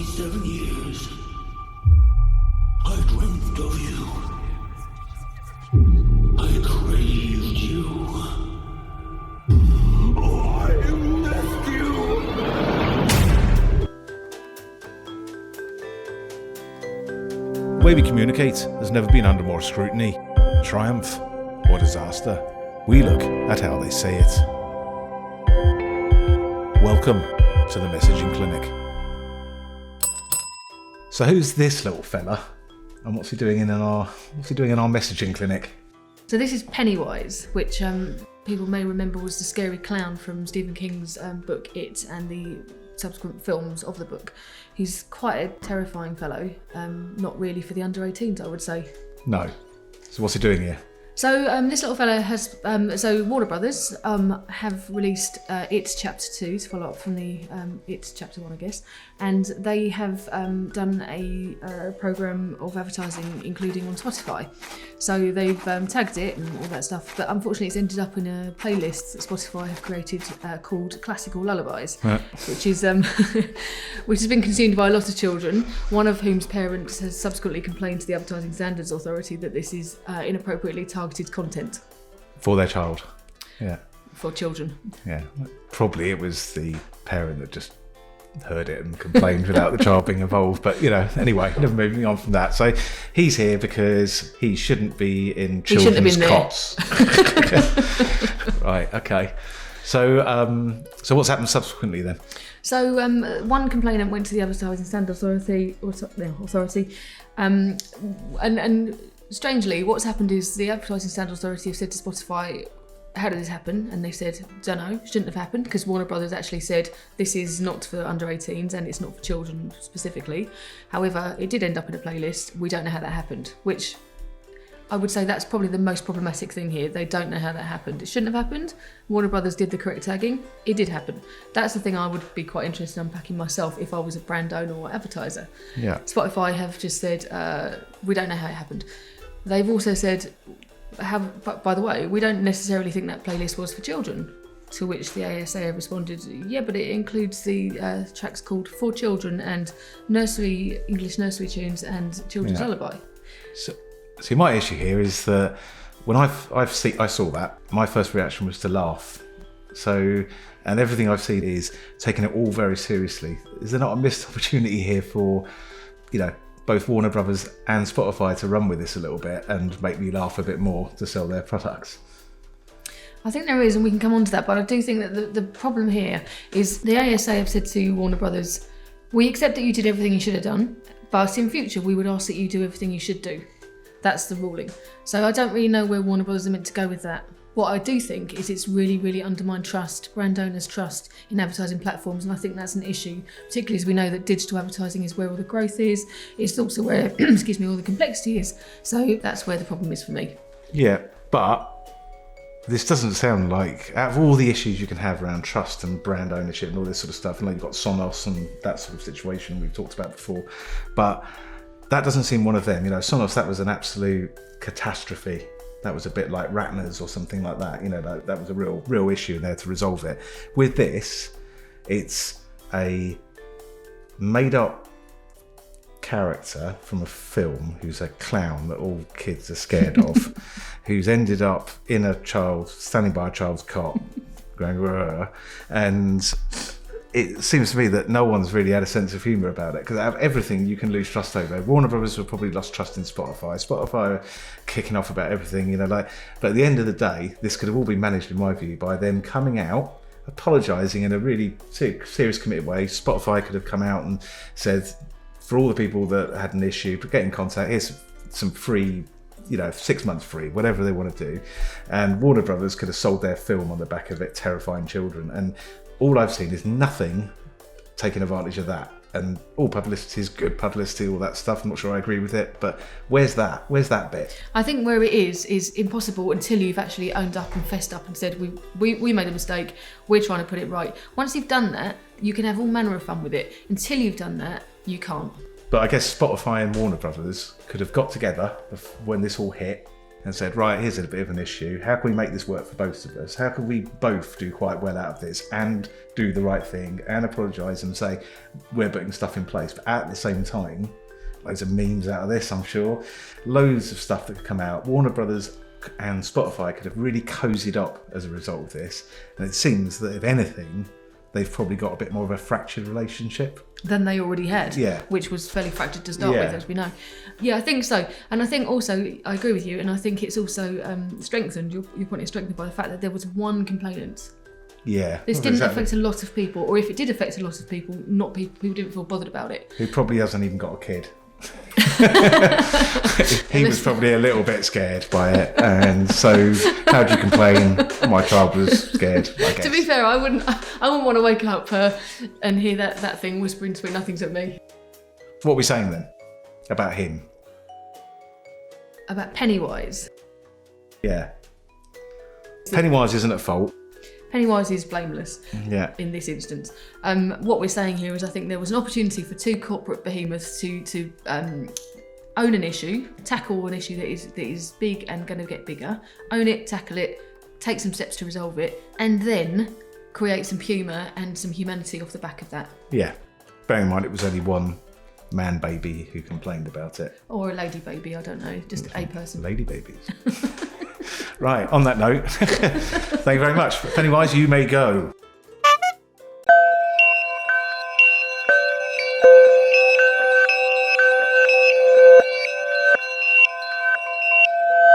27 years, I dreamt of you. I craved you. Oh, I missed you. The way we communicate has never been under more scrutiny, triumph, or disaster. We look at how they say it. Welcome to the Messaging Clinic. So who's this little fella, and what's he doing in our messaging clinic? So this is Pennywise, which people may remember was the scary clown from Stephen King's book It and the subsequent films of the book. He's quite a terrifying fellow, not really for the under 18s, I would say. No. So what's he doing here? So this little fella has, so Warner Brothers have released It Chapter 2 to follow up from the It Chapter 1, I guess, and they have done a programme of advertising including on Spotify. So they've tagged it and all that stuff, but unfortunately it's ended up in a playlist that Spotify have created called Classical Lullabies, which is which has been consumed by a lot of children, one of whom's parents has subsequently complained to the Advertising Standards Authority that this is inappropriately targeted content. For their child. Yeah. For children. Yeah. Probably it was the parent that just heard it and complained without the child being involved. But, anyway, never moving on from that. So he's here because he shouldn't be in children's cots. Right, okay. So what's happened subsequently then? So one complainant went to the Advertising Standards Authority, and strangely, what's happened is the Advertising Standards Authority have said to Spotify, how did this happen? And they said, don't know, shouldn't have happened, because Warner Brothers actually said this is not for under 18s and it's not for children specifically. However, it did end up in a playlist. We don't know how that happened, which I would say that's probably the most problematic thing here. They don't know how that happened. It shouldn't have happened. Warner Brothers did the correct tagging. It did happen. That's the thing I would be quite interested in unpacking myself if I was a brand owner or advertiser. Yeah. Spotify have just said, we don't know how it happened. They've also said, by the way, we don't necessarily think that playlist was for children. To which the ASA have responded, yeah, but it includes the tracks called For Children and English nursery tunes and children's lullaby. So, see, my issue here is that when I saw that, my first reaction was to laugh. So, and everything I've seen is taking it all very seriously. Is there not a missed opportunity here for, both Warner Brothers and Spotify to run with this a little bit and make me laugh a bit more to sell their products? I think there is, and we can come on to that, but I do think that the problem here is the ASA have said to Warner Brothers, we accept that you did everything you should have done, but in future we would ask that you do everything you should do. That's the ruling. So I don't really know where Warner Brothers are meant to go with that. What I do think is it's really, really undermined trust, brand owners' trust in advertising platforms, and I think that's an issue, particularly as we know that digital advertising is where all the growth is. It's also where, all the complexity is. So that's where the problem is for me. Yeah, but this doesn't sound like, out of all the issues you can have around trust and brand ownership and all this sort of stuff, and like you've got Sonos and that sort of situation we've talked about before, but that doesn't seem one of them. Sonos, that was an absolute catastrophe. That was a bit like Ratner's or something like that. That was a real issue there to resolve it. With this, it's a made-up character from a film who's a clown that all kids are scared of, who's ended up standing by a child's cot, going, "Rrr," and it seems to me that no one's really had a sense of humour about it, because out of everything you can lose trust over. Warner Brothers have probably lost trust in Spotify. Spotify are kicking off about everything, but at the end of the day, this could have all been managed, in my view, by them coming out, apologising in a really serious, committed way. Spotify could have come out and said, for all the people that had an issue, get in contact, here's some free 6 months free, whatever they want to do. And Warner Brothers could have sold their film on the back of it, terrifying children. And all I've seen is nothing taking advantage of that. And all publicity is good publicity, all that stuff. I'm not sure I agree with it, but where's that? Where's that bit? I think where it is impossible until you've actually owned up and fessed up and said, we made a mistake, we're trying to put it right. Once you've done that, you can have all manner of fun with it. Until you've done that, you can't. But I guess Spotify and Warner Brothers could have got together when this all hit, and said, right, here's a bit of an issue. How can we make this work for both of us? How can we both do quite well out of this and do the right thing and apologise and say, we're putting stuff in place. But at the same time, loads of memes out of this, I'm sure. Loads of stuff that could come out. Warner Brothers and Spotify could have really cozied up as a result of this. And it seems that, if anything, they've probably got a bit more of a fractured relationship than they already had, yeah, which was fairly fractured to start with, as we know. Yeah, I think so. And I think also, I agree with you, and I think it's also strengthened, your point is strengthened by the fact that there was one complainant. Yeah. This didn't affect a lot of people, or if it did affect a lot of people, people didn't feel bothered about it. Who probably hasn't even got a kid. He was probably a little bit scared by it, and so how do you complain? My child was scared, I guess. To be fair, I wouldn't want to wake up and hear that thing whispering sweet nothings at me. What are we saying then about him? About Pennywise. Yeah. Pennywise isn't at fault. Pennywise is blameless in this instance. What we're saying here is I think there was an opportunity for two corporate behemoths to own an issue, tackle an issue that is big and going to get bigger, own it, tackle it, take some steps to resolve it, and then create some humour and some humanity off the back of that. Yeah. Bearing in mind it was only one man baby who complained about it. Or a lady baby, I don't know, just a person. Lady babies. Right, on that note, thank you very much. Pennywise, you may go.